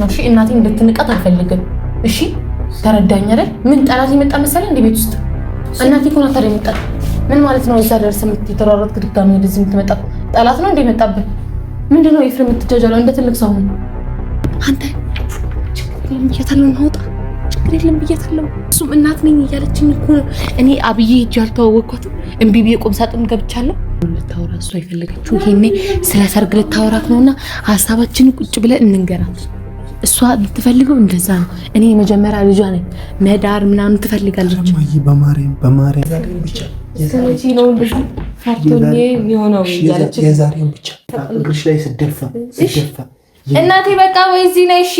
እሺ እናቴ እንድትንቀት አልፈልግም። እሺ ተረዳኝ አይደል? ምን ጠላት ይመጣ መሰለህ እንደ ቤት ውስጥ እናቴ እኮ ናት ታዲያ የመጣው። ምን ማለት ነው? እዛ ደርሰህ የምትተራረጥ ድጋሚ ወደዚህ የምትመጣ ጠላት ነው እንደ መጣብህ? ምንድነው ኤፍሬም የምትጃጃለው? እንደ ትልቅ ሰው ነው አንተ። ችግር የለም ብያታለሁ፣ ናውጣ ችግር የለም ብያታለሁ። እሱም እናት ነኝ እያለችኝ እኮ ነው። እኔ አብዬ ሂጅ አልተዋወቅኳትም። እምቢ ብዬ ቁም ሳጥን ገብቻለሁ። ልታወራ እሷ የፈለገችው ይሄኔ ስለ ሰርግ ልታወራት ነውና ሀሳባችንን ቁጭ ብለን እንንገራት። እሷ የምትፈልገው እንደዛ ነው። እኔ የመጀመሪያ ልጇ ነኝ። መዳር ምናምን ትፈልጋለች። በማርያም ብቻ ስለዚህ ነው እንደዚህ ፈርቶኝ የሚሆነው ያለች የዛሬውን ብቻ እግርሽ ላይ ስደፋ እናቴ በቃ ወይ እዚህ ነይ። እሺ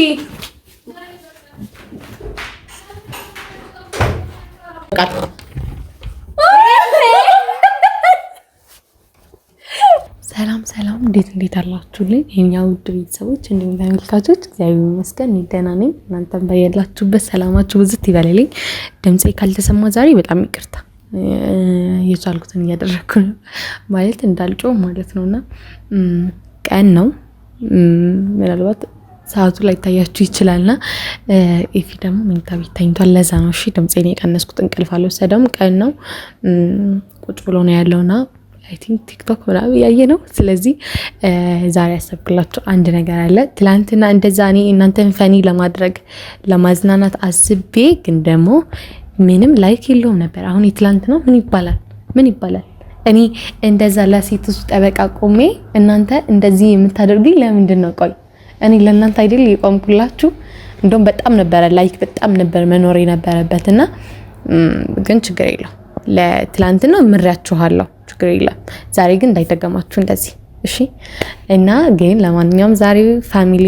ሰላም እንዴት አላችሁልኝ የኛ ውድ ቤተሰቦች እንዲሁም ተመልካቾች? እግዚአብሔር ይመስገን ደህና ነኝ። እናንተም በያላችሁበት ሰላማችሁ ብዝት ይበልልኝ። ድምጼ ካልተሰማ ዛሬ በጣም ይቅርታ፣ የቻልኩትን እያደረኩ ነው ማለት እንዳልጮህ ማለት ነውና ቀን ነው ምናልባት ሰዓቱ ላይ ታያችሁ ይችላልና ኤፊ ደግሞ መኝታ ቤት ተኝቷል። ለዛ ነው እሺ ድምጼን የቀነስኩት። እንቅልፍ አልወሰደም። ቀን ነው ቁጭ ብሎ ነው ያለውና አይ ቲንክ ቲክቶክ ምናምን ያየ ነው። ስለዚህ ዛሬ ያሰብኩላችሁ አንድ ነገር አለ። ትላንትና እንደዛ እኔ እናንተን ፈኒ ለማድረግ ለማዝናናት አስቤ ግን ደግሞ ምንም ላይክ የለውም ነበር። አሁን የትላንት ነው ምን ይባላል? እኔ እንደዛ ለሴቶች ጠበቃ ቆሜ እናንተ እንደዚህ የምታደርጉኝ ለምንድን ነው? ቆይ እኔ ለእናንተ አይደል የቆምኩላችሁ? እንደውም በጣም ነበረ ላይክ በጣም ነበር መኖር የነበረበትና ግን ችግር የለው። ለትላንትና ምሪያችኋለሁ፣ ችግር የለም። ዛሬ ግን እንዳይደገማችሁ እንደዚህ እሺ። እና ግን ለማንኛውም ዛሬ ፋሚሊ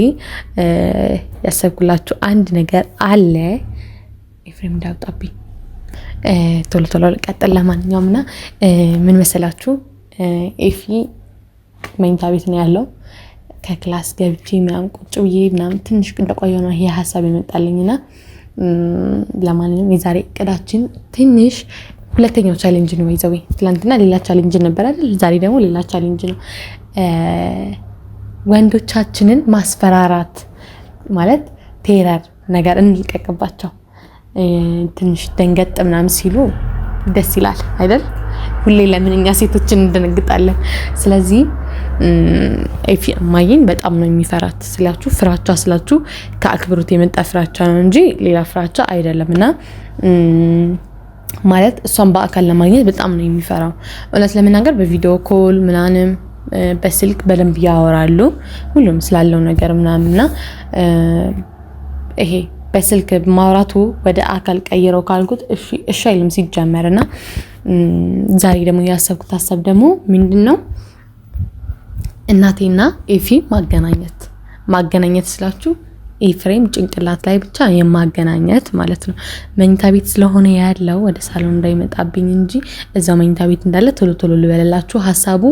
ያሰብኩላችሁ አንድ ነገር አለ። ኤፍሬም እንዳውጣብኝ ቶሎ ልቀጥል። ለማንኛውም እና ምን መሰላችሁ ኤፊ መኝታ ቤት ነው ያለው። ከክላስ ገብቼ ምናምን ቁጭ ብዬ ምናምን ትንሽ እንደቆየሁ ነው ይሄ ሀሳብ የመጣልኝና ለማንኛውም የዛሬ እቅዳችን ትንሽ ሁለተኛው ቻሌንጅ ነው። ይዘው ትላንትና ሌላ ቻሌንጅ ነበር አይደል? ዛሬ ደግሞ ሌላ ቻሌንጅ ነው። ወንዶቻችንን ማስፈራራት ማለት ቴረር ነገር እንልቀቅባቸው። ትንሽ ደንገጥ ምናምን ሲሉ ደስ ይላል አይደል? ሁሌ ለምን እኛ ሴቶችን እንደነግጣለን? ስለዚህ ኤፊ እማዬን በጣም ነው የሚፈራት ስላችሁ፣ ፍራቻ ስላችሁ ከአክብሮት የመጣ ፍራቻ ነው እንጂ ሌላ ፍራቻ አይደለምና ማለት እሷን በአካል ለማግኘት በጣም ነው የሚፈራው። እውነት ለመናገር በቪዲዮ ኮል ምናምን በስልክ በደንብ ያወራሉ ሁሉም ስላለው ነገር ምናምንና ይሄ በስልክ ማውራቱ ወደ አካል ቀይረው ካልኩት እሺ አይልም ሲጀመርና ዛሬ ደግሞ ያሰብኩት ሀሳብ ደግሞ ምንድነው እናቴና ኤፊ ማገናኘት ስላችሁ ኤፍሬም ጭንቅላት ላይ ብቻ የማገናኘት ማለት ነው። መኝታ ቤት ስለሆነ ያለው ወደ ሳሎን እንዳይመጣብኝ እንጂ እዛው መኝታ ቤት እንዳለ ቶሎ ልበለላችሁ። ሀሳቡ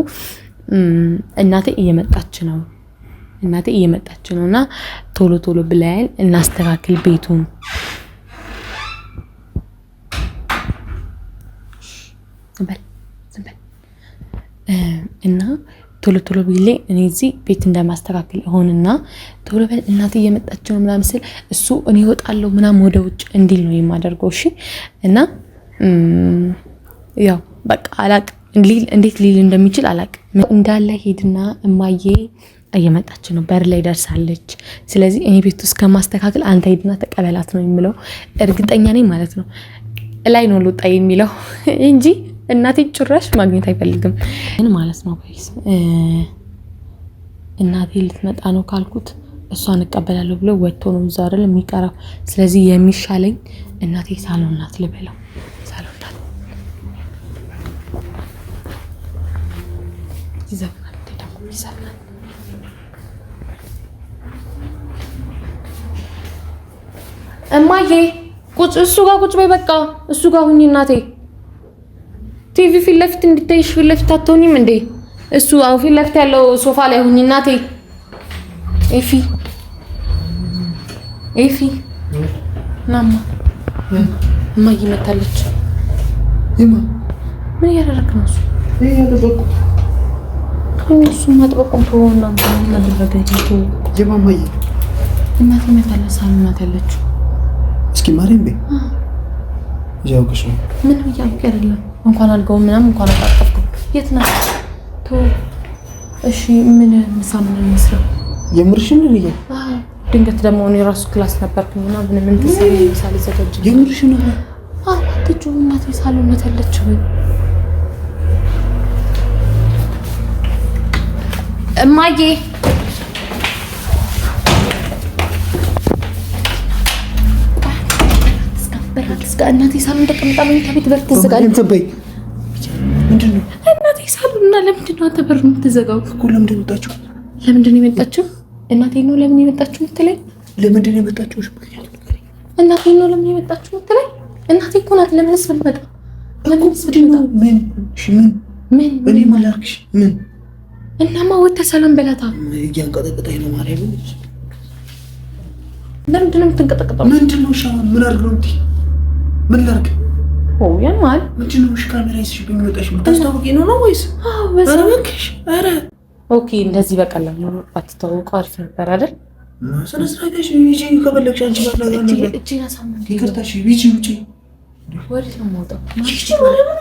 እናቴ እየመጣች ነውና ቶሎ ብለን እናስተካክል ቤቱን። ዝም በል እና ቶሎ ቢሌ እኔ እዚህ ቤት እንደማስተካከል ሆነና ቶሎ በል እናቴ እየመጣች ነው ምናምን ስል እሱ እኔ እወጣለሁ ምናምን ወደ ውጭ እንዲል ነው የማደርገው። እሺ እና ያው በቃ አላቅም እንዴት ሊል እንደሚችል አላቅም። እንዳለ ሄድና እማዬ እየመጣች ነው በር ላይ ደርሳለች። ስለዚህ እኔ ቤት ውስጥ ከማስተካከል አንተ ሄድና ተቀበላት ነው የሚለው። እርግጠኛ ነኝ ማለት ነው ላይ ነው ልውጣ የሚለው እንጂ እናቴ ጭራሽ ማግኘት አይፈልግም ግን ማለት ነው። ጋይስ እናቴ ልትመጣ ነው ካልኩት እሷን እቀበላለሁ ብሎ ወጥቶ ነው እዛ አይደል የሚቀረው። ስለዚህ የሚሻለኝ እናቴ ሳሎን ናት ልበለው። ሳሎን ናት ይዘፍናል ደግሞ ይዘፍናል። እማዬ እሱ ጋር ቁጭ በይ በቃ እሱ ጋር ሁኚ እናቴ። ቲቪ ፊት ለፊት እንድታይሽ ፊት ለፊት አትሆኝም እንዴ? እሱ አው ፊት ለፊት ያለው ሶፋ ላይ ሁኚ እናቴ። ኤፊ ማማ እማዬ መታለች። ምን እያደረግህ ነው? እሱ ማጥበቁን ተወውና ምን አደረገ? እናቴ መታለ ሳሎን ናት ያለችው። እስኪ ማርያም በይ ያውቅሽ ነው። ምን ያውቅ አይደለም እንኳን አልገው ምናምን እንኳን አጣጣፍኩ። የት ናት? እሺ ምን ምሳምን መስራት የምርሽን ነው? ድንገት ደግሞ እኔ ራሱ ክላስ ነበርኩኝና ምን ተሰሪ ምሳሌ ዘጋጅ። የምርሽን ነው? ትጁ እናቴ ሳሎን ናት ያለችው። እማዬ እስከ እናቴ ሳሎን ተቀምጣ መኝታ ቤት በር ትዘጋለች። ምንድን ነው እናቴ ሳሎን እና ለምንድን ነው አንተ በር የምትዘጋው? እኮ ለምንድን ነው የመጣችው? ለምንድን ነው የመጣችው? እናቴ ነው ለምን የመጣችው የምትለኝ? ለምንድን ነው የመጣችው? እናቴ ነው ለምን የመጣችው የምትለኝ? እናቴ እኮ ናት። ለምንስ ብትመጣ ምን እኔ ምን ላድርግሽ? ምን እናማ ወተህ ሰላም በላታ። እያንቀጠቀጠኝ ነው ማርያም። ለምንድን ነው የምትንቀጠቀጠው? ምንድን ነው ሻማ? ምን አድርግ ነው እንዴ? ምን ላድርግ? ያማል። ምንድን ነው ካሜራ ይዘሽ በሚመጣሽ የምታስታውቂ ነው ወይስ? ኧረ እባክሽ ኧረ ኦኬ። እንደዚህ በቀላል ነው አትተዋወቁ። አሪፍ ነበር አይደል? ስነ ስርዓትሽ ሂጂ ከፈለግሽ አንቺ ጋር ነገር እቺና ሳምንት ይቅርታሽ ሂጂ ውጪ። ወዴት ነው የምወጣው? ሂጂ ማለት ነው።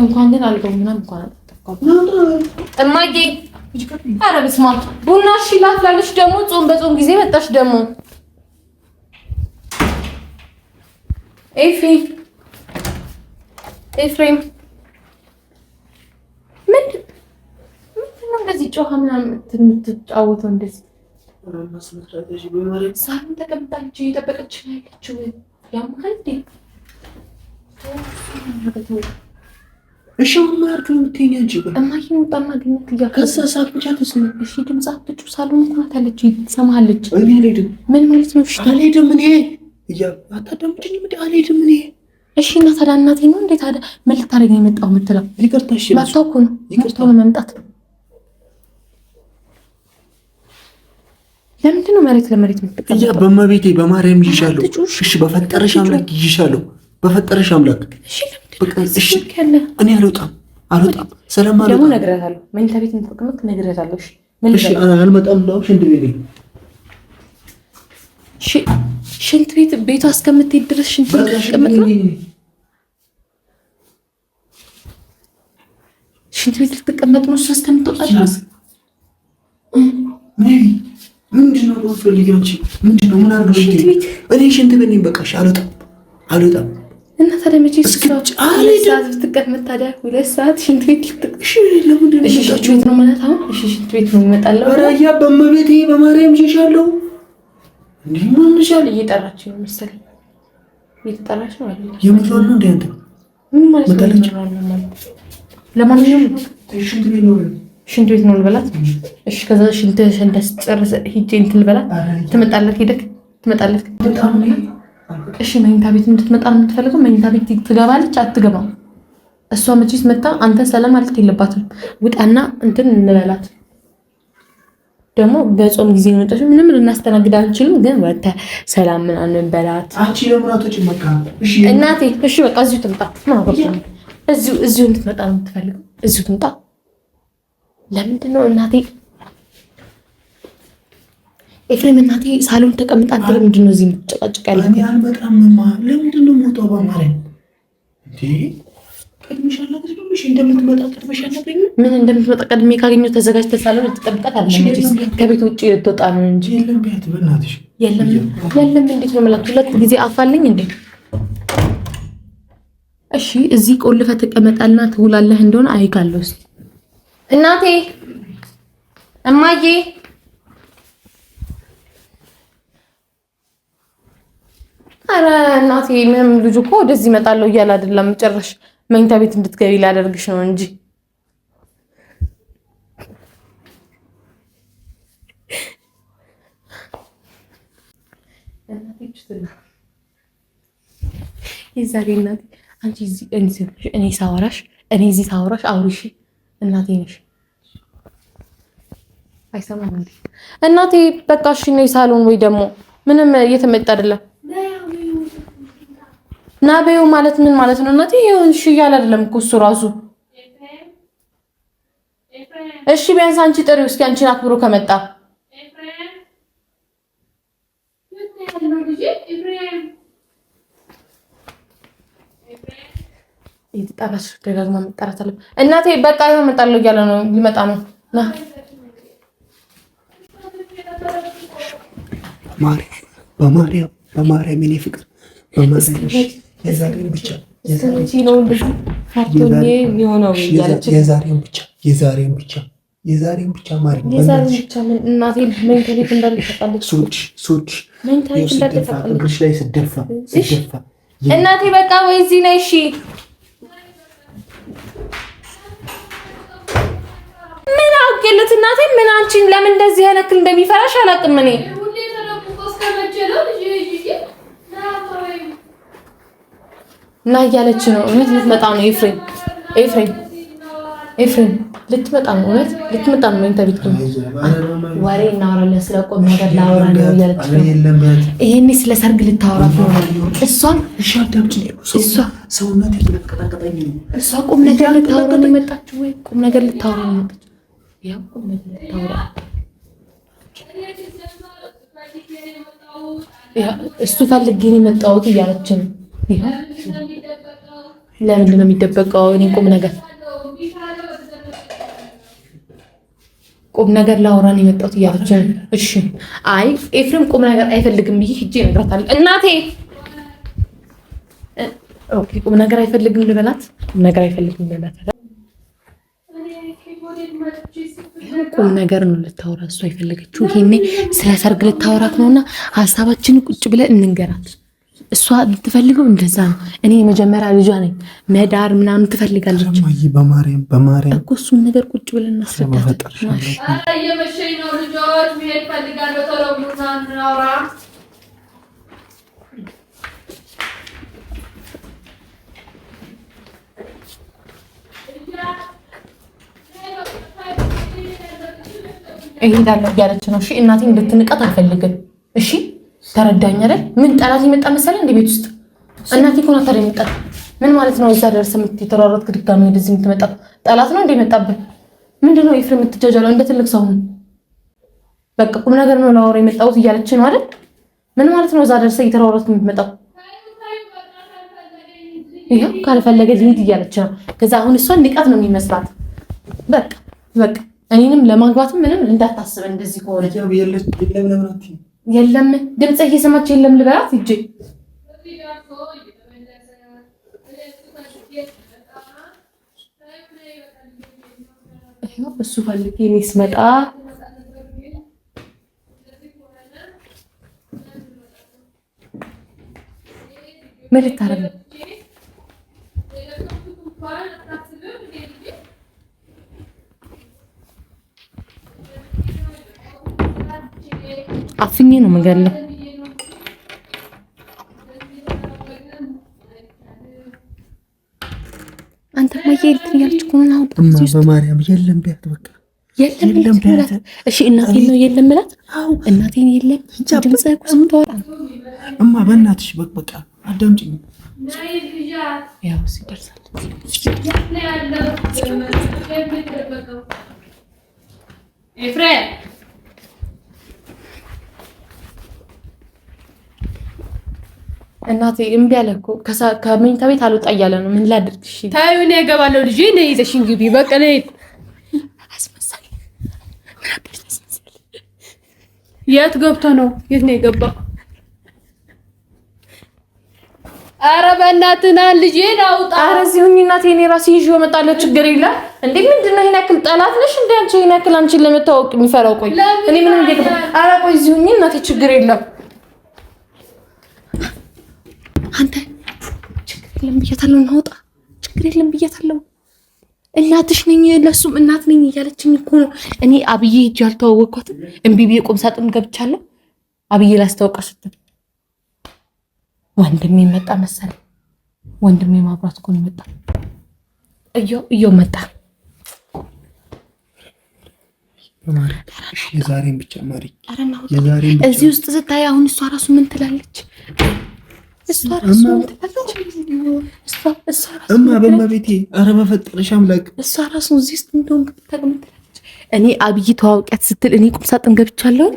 እንኳን ግን አልገው ምናምን እንኳን አልጠጣም። እማዬ ኧረ በስመ አብ ቡና እሺ ላፍላለሽ። ደግሞ ጾም በጾም ጊዜ መጣሽ ደግሞ ኤፍሬም ምንድን ነው እንደዚህ ጮኸ ምናምን የምትጫወተው? እንደዚህ ሳሎን ተቀምጣለች እየጠበቀች ነው ያለችው። ያማል እንዴ? እሺ አሁን ምን አድርግ ነው የምትይኝ አንቺ? እማዬ ውጣና ግኝት ከሳሳት ብቻ ተስነ እሺ ድምፅ አትጩ። ሳሎን እኮ ናት ያለችው ትሰማለች። እኔ አልሄድም። ምን ማለት ነው? እሺ አልሄድም። እኔ አታዳምጪኝም እንዴ? አልሄድም እኔ። እሺ እና ታዲያ እናቴ ነው እንዴ? ታዲያ ምን ልታደርግ ነው የመጣው የምትለው? ይቅርታ እሺ መጣሁ እኮ ነው ይቅርታ ነው መምጣት። ለምንድን ነው መሬት ለመሬት የምትቀመጠው? በመቤቴ በማርያም ይዤሻለሁ። እሺ በፈጠረሽ አምላክ ይዤሻለሁ። በፈጠረሽ አምላክ እሺ እሺ እኔ አልወጣም። ሰላም ማለት ደግሞ ነግሬሃለሁ። መኝታ ቤት እንድትቀመጥ ነግሬሃለሁ። እሺ አልመጣም ነው ሽንት ቤት ሽንት ቤት ቤቷ እስከምትሄድ ድረስ ሽንት ቤት ተቀመጥ ነው። ሽንት ቤት ልትቀመጥ ነው እሷ እስከምትወጣ ድረስ። ምንድን ነው የምትፈልጊው አንቺ? ምንድን ነው ምን አድርገሽ? እኔ ሽንት ቤት ነኝ። በቃ እሺ አልወጣም። እና ታዲያ መቼ ሰዓት ብትቀመጥ ታዲያ 2 ሰዓት ሽንት ቤት ልትቀመጥ? ለምንድን ነው ሽንት ቤት ነው ማለት አሁን? እሺ ሽንት ቤት ነው ይመጣለው። ኧረ ያ በመቤቴ በማርያም ይዤሻለሁ። እንዴ ምን ይሻል? እየጠራችኝ ነው መሰለኝ። እየተጠራች ነው አይደል? የምትሆን ነው እንዴ አንተ? ምን ማለት ነው? ለማንኛውም ሽንት ቤት ነው ልበላት። እሺ ከዛ ሽንት ጨርሰ ሂጅ እንትን ልበላት። ትመጣለህ ሄደክ ትመጣለህ። እሺ መኝታ ቤት እንድትመጣ ነው የምትፈልገው? መኝታ ቤት ትገባለች አትገባም? እሷ መቼስ መጣ አንተ ሰላም ማለት የለባትም። ውጣና እንትን እንበላት። ደግሞ በጾም ጊዜ ነው ምንም ልናስተናግድ አንችልም። ግን ወጥተህ ሰላም ምናምን እንበላት። አንቺ ለምራቶች መካ እሺ እናቴ እሺ በቃ እዚሁ ትምጣ። እዚሁ እንድትመጣ ነው የምትፈልገው? እዚሁ ትምጣ። ለምንድን ነው እናቴ ኤፍሬም እናቴ ሳሎን ተቀምጣ አንተ ለምንድን ነው እዚህ የምትጨቃጨቅ ያለው? እኔ አልመጣም። ለምንድን ነው የምወጣው? በማርያም እንዴ ቀድሜሽ አልነግርሽም? እሺ እንደምትመጣ ቀድሜሽ አልነግርሽም? ምን እንደምትመጣ ቀድሜ ካገኘሁ ተዘጋጅተህ ሳሎን ልትጠብቃት አለች። ከቤት ውጭ ልትወጣ ነው እንጂ የለም ቢያት በእናትሽ የለም። እንዴት ነው የምላት? 2 ጊዜ አፋልኝ እንዴ? እሺ እዚህ ቆልፈህ ተቀመጣልና ትውላለህ እንደሆነ አይካለሁ። እስኪ እናቴ እማዬ ኧረ እናቴ ምንም ልጁ እኮ ወደዚህ እመጣለሁ እያለ አይደለም። ጭራሽ መኝታ ቤት እንድትገቢ ላደርግሽ ነው እንጂ የዛሬ እናቴ አንቺ እኔ ሳወራሽ እዚህ ሳወራሽ አውሪሽ እናቴ ነሽ። አይሰማም እንዴ እናቴ? በቃ እሺ ነይ ሳሎን ወይ ደግሞ ምንም እየተመጣ አይደለም። ናበዩ ማለት ምን ማለት ነው እናቴ? ይሁን እሺ እያለ አይደለም እኮ እሱ ራሱ። እሺ ቢያንስ አንቺ ጥሪው እስኪ አንቺን አክብሮ ከመጣ የተጠራሽ ደጋግማ መጠራት አለ። እናቴ በቃ ይኸው እመጣለሁ እያለ ነው። ሊመጣ ነው። ና በማርያም የኔ ፍቅር የዛሬውን ብቻ የዛሬውን ብቻ ማርያም እናቴ መኝታ ቤት እንዳለ ታውቃለች። ላይ ስደፋ እናቴ በቃ ወይ እዚህ ነይ። እሺ ምን አውቄለት እናቴ ምን አንቺን ለምን እንደዚህ ያነክል እንደሚፈራሽ አላውቅም እኔ እና እያለች ነው። እውነት ልትመጣ ነው። ኤፍሬም ልትመጣ ነው። እውነት ልትመጣ ነው። መኝታ ቤት ነው። ወሬ እናወራለን። ስለ ቁም ነገር ላወራ ነው እያለች ነው። ይሄኔ ስለ ሰርግ ልታወራት ነው። እሷ ሰውነት እየተቀጣቀጠኝ ነው። እሷ ቁም ነገር ልታወራ ነው የመጣችው ወይ ቁም ነገር ልታወራ ነው የመጣችው? ያው ቁም ነገር ልታወራ እሱ ፈልጌ ነው የመጣሁት እያለች ነው። ለምንድን ነው የሚደበቀው? እኔ ቁም ነገር ላወራ ነው የመጣሁት እያለች ነው። እሺ አይ ኤፍሬም ቁም ነገር አይፈልግም ብዬ ሂጄ እነግራታለሁ። እናቴ ኦኬ ቁም ነገር አይፈልግም ልበላት። ቁም ነገር አይፈልግም ልበላት። ቁም ነገር ነው ልታወራ እሱ አይፈልገችው። ይሄኔ ስለ ሰርግ ልታወራት ነውና ሀሳባችንን ቁጭ ብለን እንንገራት። እሷ የምትፈልገው እንደዛ ነው። እኔ የመጀመሪያ ልጇ ነኝ። መዳር ምናምን ትፈልጋለች። በማርያም እኮ እሱን ነገር ቁጭ ብለን እናስረዳት። እየመሸኝ ነው ልጆች፣ መሄድ ፈልጋለሁ። ቶሎ ብሉና እናውራ። እሄዳለሁ እያለች ነው። እሺ እናቴ እንድትንቀት አልፈልግም። እሺ ተረዳኝ አይደል? ምን ጠላት ይመጣ መሰለህ እንደ ቤት ውስጥ እናቴ እኮ ናት አይደል የመጣት? ምን ማለት ነው? እዛ ደርሰህ የምትተራረጥክ ድጋሚ ወደዚህ የምትመጣ ጠላት ነው እንደ የመጣብህ? ምንድነው ኤፍሬም የምትጃጃለው? እንደ ትልቅ ሰው ነው። በቃ ቁም ነገር ነው ላወራ የመጣሁት እያለች ነው አይደል? ምን ማለት ነው? እዛ ደርሰህ እየተራረጥክ የምትመጣው? ይሄው ካልፈለገ ልሂድ እያለች ነው። ከዛ አሁን እሷን ንቀት ነው የሚመስላት። በቃ እኔንም ለማግባትም ምንም እንዳታስብ እንደዚህ ከሆነ የለም ድምጽ እየሰማች የለም ልበላት ሂጅ። እሱ ፈልጌ እኔ ስመጣ ምን ልታረግ ነው? አፍኜ ነው የምገለው። አንተ ማየ እንትን ያልች ኮና አውጣ። በማርያም የለም ቢያት በቃ የለም ቢያት። እሺ እናቴን ነው የለም ማለት? አዎ እናቴን የለም። ድምጽ እኮ ስምታወጣ እማ በእናትሽ በቃ አዳምጪኝ። ያው ሲደርሳል ኤፍሬም እናቴ እምቢ አለ እኮ ከመኝታ ቤት አልወጣ እያለ ነው። ምን ላድርግ? እሺ ታዩ ነው ያገባለው ልጅ ነው ይዘሽኝ ግቢ በቃ ነው አስመሳይ። የት ገብቶ ነው? የት ነው የገባው? ኧረ በእናትህ ና ልጄን አውጣ። ኧረ እዚህ ሁኚ እናቴ፣ እኔ ራሴ ይዤው እመጣለሁ። ችግር የለም እንዴ። ምንድነው ይሄን ያክል ጠላት ነሽ እንዴ አንቺ? ይሄን ያክል አንቺን ለመታወቅ የሚፈራው? ቆይ እኔ ምንም እየገባ። ኧረ ቆይ እዚህ ሁኚ እናቴ፣ ችግር የለም። አንተ ችግር የለም ብያታለሁ፣ እናውጣ። ችግር የለም ብያታለሁ። እናትሽ ነኝ ለሱም እናት ነኝ እያለችኝ እኮ ነው። እኔ አብዬ ሂጅ አልተዋወቅኳትም። እምቢ ብዬ ቁም ሳጥን ገብቻለሁ። አብዬ ላስታውቃ ስትል ወንድሜ መጣ መሰለኝ። ወንድሜ ማብራት እኮ ነው መጣ። እየው መጣ። የዛሬን ብቻ ማሪ፣ እዚህ ውስጥ ስታይ አሁን እሷ ራሱ ምን ትላለች? እማ በመቤቴ ኧረ በፈጠረሽ አምላክ እሷ ራሱ እዚህ ውስጥ እንደሆነ ትላለች። እኔ አብይ ተዋውቂያት ስትል እኔ ቁም ሳጥን ገብቻለሁ።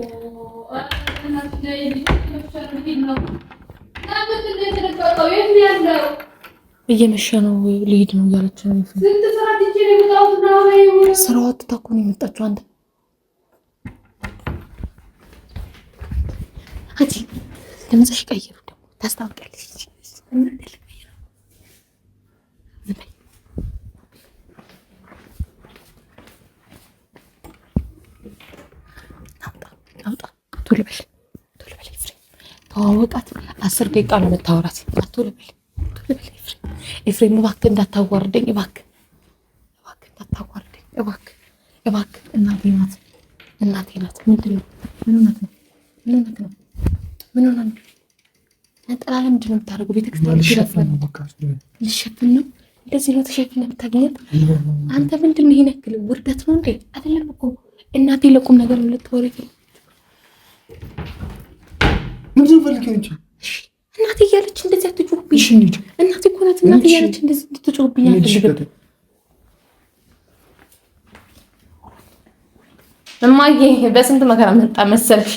እየመሸ ነው ልሂድ ነው እያለች ነው። ስንት ሰዓት ይዤ ነው የመጣሁት ነው ስራዋ ትታ እኮ ነው የመጣችው። አንተ ድምፅሽ ቀይሩ ደግሞ ታስታውቂያለሽ። አውጣ ቶሎ በል ተዋወቃት። 10 ደቂቃ ነው የምታወራት። ቶሎ በል ኤፍሬም፣ እባክህ እንዳታዋርደኝ፣ እባክህ እንዳታዋርደኝ፣ እባክህ። እናቴ ናት። ምንድን ነው? ምን ሆነህ ነው? ነጠላ ለምንድን ነው የምታደርገው? ቤተክርስቲያን ልሸፍን ነው? እንደዚህ ነው ተሸፍነህ የምታገኛት? አንተ ምንድን ነው? ይሄን ያክል ውርደት ነው እንዴ? አይደለም እኮ እናቴ ለቁም ነገር ነው ልትወሪ እናቴ እያለች እንደዚህ አትጮህብኝ። እናቴ እኮ ናት። እናቴ እያለች እንደዚህ እንድትጮህብኝ አልፈልግም። እማዬ በስንት መከራ መጣ መሰለሽ።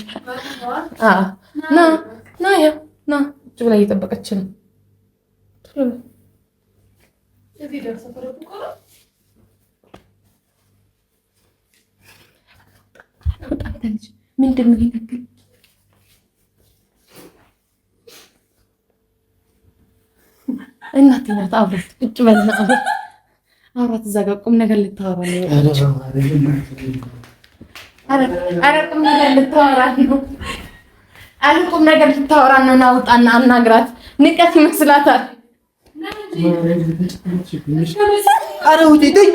ና ቁጭ ብላ እየጠበቀች ነው። ምንድን ነው ይነግል? እናቴ ናት። አብረት ቁጭ በልና አብራት እዛ ጋር ቁም ነገር ልታወራ ነው። ኧረ ቁም ነገር ልታወራ ነው። ቁም ነገር ልታወራ ነው። ናውጣና አናግራት። ንቀት ይመስላታል። ኧረ ውጪ ተይ።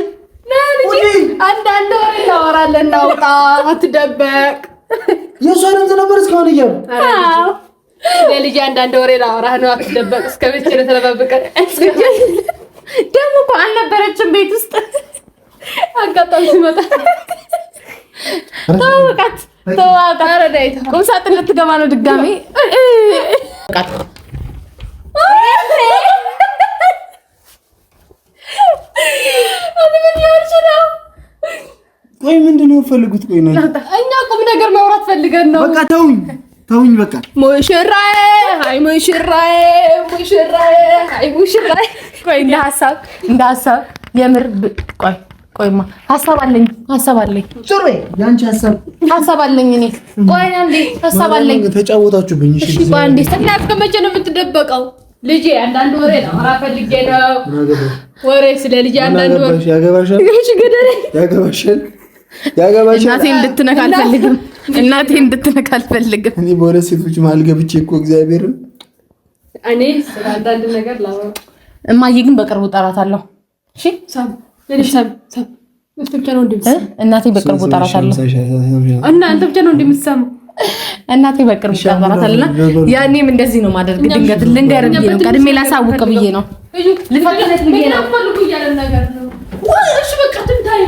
አንዳንድ ወሬ እናወራለን። ናውጣ፣ አትደበቅ። የእሷ ድምፅ ነበር እስካሁን እያሉ ለልጅ አንዳንድ ወሬ ላወራህ ነው። አትደበቅ። እስከ መቼ ነው ተደባብቀን? ደግሞ እኮ አልነበረችም ቤት ውስጥ። አጋጣሚ ሲመጣ ተዋወቃት። ቁም ሳጥን ልትገባ ነው ድጋሜ። ቆይ ምንድን ነው የምትፈልጉት? ቆይ ነው እኛ ቁም ነገር ማውራት ፈልገን ነው። በቃ ተውኝ በቃ። ሙሽራዬ ሃይ ሙሽራዬ ሃይ ሙሽራዬ። ቆይ እንደ ሀሳብ የምር ቆይማ ሀሳብ አለኝ። ዞር በይ። ያንቺ ሀሳብ አለኝ እኔ። ቆይ አንዴ ሀሳብ አለኝ። ተጫወታችሁብኝ። እሺ ቆይ አንዴ። እስከ መቼ ነው የምትደበቀው? ልጄ አንዳንድ ወሬ ላወራ ፈልጌ ነው። ወሬ ስለ ልጄ አንዳንድ ወሬ ያገባሻል። እናቴ እንድትነካ አልፈልግም። እኔ በሁለት ሴቶች መሀል ገብቼ እኮ እግዚአብሔርን እኔ ስለ አንዳንድ ነገር ላወራ። እማዬ ግን በቅርቡ እጠራታለሁ። እሺ እናቴ በቅርቡ እጠራታለሁ። እናንተ ብቻ ነው እንደምትሰማው። እናቴ በቅርቡ እጠራታለሁና ያኔም እንደዚህ ነው ማደርግ። ድንገት ልንገርህ ብዬ ነው፣ ቀድሜ ላሳውቅ ብዬ ነው። ልፈትነት ብዬ ነው። እሺ በቃ ትምታይ።